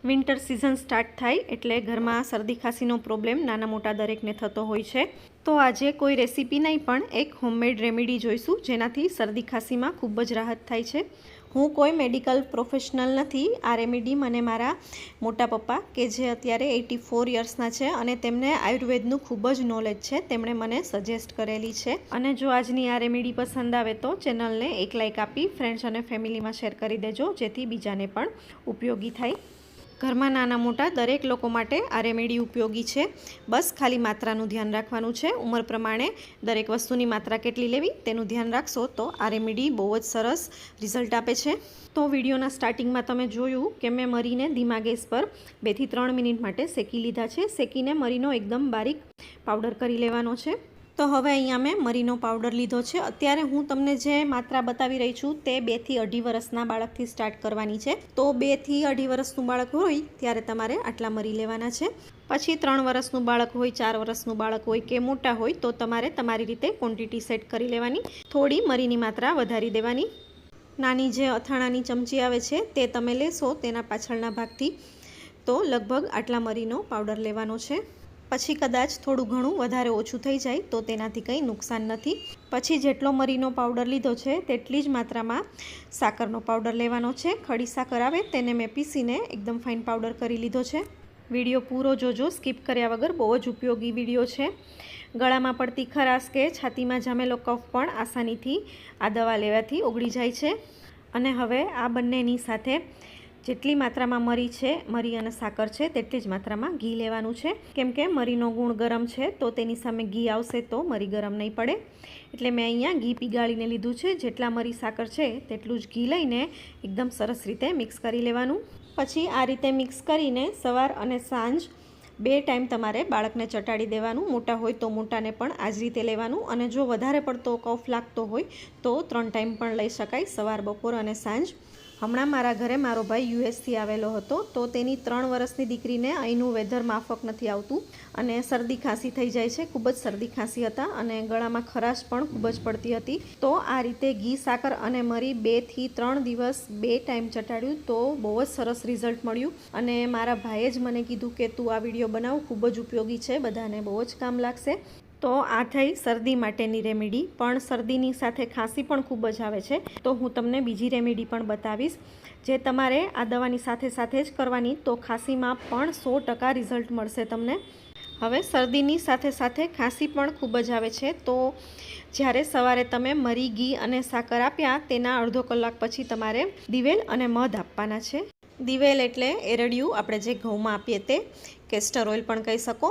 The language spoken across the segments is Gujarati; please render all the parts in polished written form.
વિન્ટર સિઝન સ્ટાર્ટ થાય એટલે ઘરમાં શરદી ખાંસીનો પ્રોબ્લેમ નાના મોટા દરેકને થતો હોય છે. તો આજે કોઈ રેસીપી નહીં પણ એક હોમમેડ રેમેડી જોઈશું જેનાથી શરદી ખાંસીમાં ખૂબ જ રાહત થાય છે. હું કોઈ મેડિકલ પ્રોફેશનલ નથી. આ રેમેડી મને મારા મોટા પપ્પા કે જે અત્યારે 84 યર્સના છે અને તેમને આયુર્વેદનું ખૂબ જ નોલેજ છે, તેમણે મને સજેસ્ટ કરેલી છે. અને જો આજની આ રેમેડી પસંદ આવે તો ચેનલને એક લાઇક આપી ફ્રેન્ડ્સ અને ફેમિલીમાં શેર કરી દેજો, જેથી બીજાને પણ ઉપયોગી થાય. ઘરમાં નાના મોટા દરેક લોકો માટે આ રેમેડી ઉપયોગી છે. બસ ખાલી માત્રાનું ધ્યાન રાખવાનું છે. ઉંમર પ્રમાણે દરેક વસ્તુની માત્રા કેટલી લેવી તેનું ધ્યાન રાખશો તો આ રેમેડી બહુ જ સરસ રિઝલ્ટ આપે છે. તો વિડીયોના સ્ટાર્ટિંગમાં તમે જોયું કે મેં મરીને ધીમા ગેસ પર 2 થી 3 મિનિટ માટે શેકી લીધા છે. શેકીને મરીનો એકદમ બારીક પાવડર કરી લેવાનો છે. તો હવે અહીંયા મેં મરીનો પાવડર લીધો છે. અત્યારે હું તમને જે માત્રા બતાવી રહી છું તે 2 થી 2.5 વર્ષના બાળકથી સ્ટાર્ટ કરવાની છે. તો 2 થી 2.5 વર્ષનું બાળક હોય ત્યારે તમારે આટલા મરી લેવાના છે. પછી 3 વર્ષનું બાળક હોય, 4 વર્ષનું બાળક હોય કે મોટા હોય તો તમારે તમારી રીતે ક્વોન્ટિટી સેટ કરી લેવાની. થોડી મરીની માત્રા વધારી દેવાની. નાની જે અથાણાની ચમચી આવે છે તે તમે લેશો તેના પાછળના ભાગથી, તો લગભગ આટલા મરીનો પાવડર લેવાનો છે. પછી કદાચ થોડું ઘણું વધારે ઓછું થઈ જાય તો તેનાથી કંઈ નુકસાન નથી. પછી જેટલો મરીનો પાવડર લીધો છે તેટલી જ માત્રામાં સાકરનો પાવડર લેવાનો છે. ખડી સાકર આવે તેને મેં પીસીને એકદમ ફાઇન પાવડર કરી લીધો છે. વિડીયો પૂરો જોજો, સ્કીપ કર્યા વગર. બહુ જ ઉપયોગી વિડીયો છે. ગળામાં પડતી ખરાશ કે છાતીમાં જામેલો કફ પણ આસાનીથી આ દવા લેવાથી ઓગળી જાય છે. અને હવે આ બંનેની સાથે જેટલી માત્રામાં મરી છે, મરી અને સાકર છે, તેટલી જ માત્રામાં ઘી લેવાનું છે. કેમ કે મરીનો ગુણ ગરમ છે તો તેની સામે ઘી આવશે તો મરી ગરમ નહીં પડે. એટલે મેં અહીંયા ઘી પીગાળીને લીધું છે. જેટલા મરી સાકર છે તેટલું જ ઘી લઈને એકદમ સરસ રીતે મિક્સ કરી લેવાનું. પછી આ રીતે મિક્સ કરીને સવાર અને સાંજ 2 ટાઈમ તમારે બાળકને ચટાડી દેવાનું. મોટા હોય તો મોટાને પણ આ જ રીતે લેવાનું. અને જો વધારે પડતો કફ લાગતો હોય તો 3 ટાઈમ પણ લઈ શકાય, સવાર, બપોર અને સાંજ. હમણાં મારા ઘરે મારો ભાઈ યુએસથી આવેલો હતો તો તેની 3 વર્ષની દીકરીને અહીંનું વેધર માફક નથી આવતું અને શરદી ખાંસી થઈ જાય છે. ખૂબ જ શરદી ખાંસી હતા અને ગળામાં ખરાશ પણ ખૂબ જ પડતી હતી. તો આ રીતે ઘી, સાકર અને મરી 2 થી 3 દિવસ 2 ટાઈમ ચટાડ્યું તો બહુ જ સરસ રિઝલ્ટ મળ્યું. અને મારા ભાઈએ જ મને કીધું કે તું આ વિડીયો બનાવ, ખૂબ જ ઉપયોગી છે, બધાને બહુ જ કામ લાગશે. તો આ થઈ શરદી માટેની રેમેડી. પણ શરદીની સાથે ખાંસી પણ ખૂબ જ આવે છે તો હું તમને બીજી રેમેડી પણ બતાવીશ જે તમારે આ દવાની સાથે સાથે જ કરવાની, તો ખાંસીમાં પણ 100% રિઝલ્ટ મળશે તમને. હવે શરદીની સાથે સાથે ખાંસી પણ ખૂબ જ આવે છે તો જ્યારે સવારે તમે મરી, ઘી અને સાકર આપ્યા તેના અડધો કલાક પછી તમારે દિવેલ અને મધ આપવાના છે. દિવેલ એટલે એરડિયું, આપણે જે ઘઉંમાં આપીએ તે. કેસ્ટર ઓઇલ પણ કહી શકો.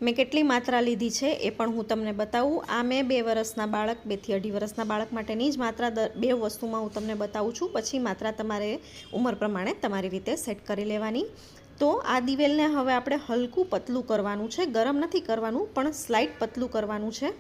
મેં કેટલી માત્રા લીધી છે એ પણ હું તમને બતાવું. આ મેં 2 વર્ષના બાળક, 2 થી 2.5 વર્ષના બાળક માટેની જ માત્રા 2 વસ્તુમાં હું તમને બતાવું છું. પછી માત્રા તમારે ઉંમર પ્રમાણે તમારી રીતે સેટ કરી લેવાની. તો આ દિવેલને હવે આપણે હલકું પતલું કરવાનું છે. ગરમ નથી કરવાનું પણ સ્લાઇટ પતલું કરવાનું છે.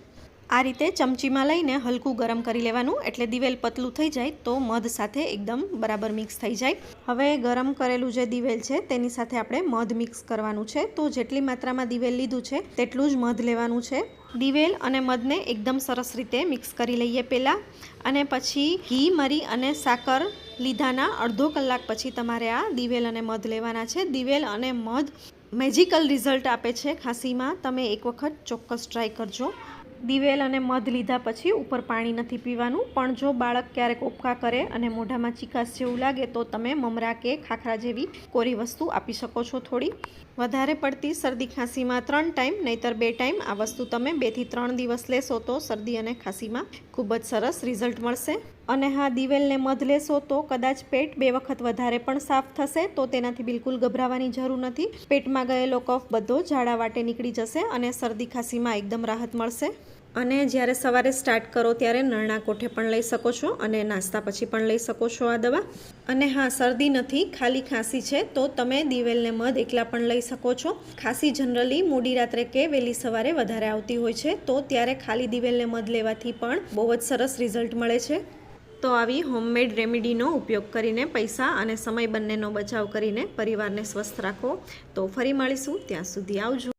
આ રીતે ચમચીમાં લઈને હલકું ગરમ કરી લેવાનું એટલે દિવેલ પતલું થઈ જાય તો મધ સાથે એકદમ બરાબર મિક્સ થઈ જાય. હવે ગરમ કરેલું જે દિવેલ છે તેની સાથે આપણે મધ મિક્સ કરવાનું છે. તો જેટલી માત્રામાં દિવેલ લીધું છે તેટલું જ મધ લેવાનું છે. દિવેલ અને મધને એકદમ સરસ રીતે મિક્સ કરી લઈએ પહેલાં. અને પછી ઘી, મરી અને સાકર લીધાના અડધો કલાક પછી તમારે આ દિવેલ અને મધ લેવાના છે. દિવેલ અને મધ મેજિકલ રિઝલ્ટ આપે છે ખાંસીમાં. તમે એક વખત ચોક્કસ ટ્રાય કરજો. દિવેલ અને મધ લીધા પછી ઉપર પાણી નથી પીવાનું. પણ જો બાળક ક્યારેક ઉપકા કરે અને મોઢામાં ચીકાશ જેવું લાગે તો તમે મમરા કે ખાખરા જેવી કોરી વસ્તુ આપી શકો છો થોડી. વધારે પડતી શરદી ખાંસીમાં 3 ટાઈમ નહીતર 2 ટાઈમ આ વસ્તુ તમે 2 થી 3 દિવસ લેશો તો શરદી અને ખાંસીમાં ખૂબ જ સરસ રિઝલ્ટ મળશે. અને હા, દિવેલને મધ લેશો તો કદાચ પેટ 2 વખત વધારે પણ સાફ થશે તો તેનાથી બિલકુલ ગભરાવાની જરૂર નથી. પેટમાં ગયેલો કફ બધો ઝાડા વાટે નીકળી જશે અને શરદી ખાંસીમાં એકદમ રાહત મળશે. અને જ્યારે સવારે સ્ટાર્ટ કરો ત્યારે નરણા કોઠે પણ લઈ શકો છો અને નાસ્તા પછી પણ લઈ શકો છો આ દવા. અને હા, શરદી નથી, ખાલી ખાંસી છે તો તમે દિવેલને મધ એકલા પણ લઈ શકો છો. ખાંસી જનરલી મોડી રાત્રે કે વહેલી સવારે વધારે આવતી હોય છે તો ત્યારે ખાલી દિવેલને મધ લેવાથી પણ બહુ જ સરસ રિઝલ્ટ મળે છે. તો આવી હોમમેડ રેમેડીનો ઉપયોગ કરીને પૈસા અને સમય બંનેનો બચાવ કરીને પરિવારને સ્વસ્થ રાખો. તો ફરી મળીશું, ત્યાં સુધી આવજો.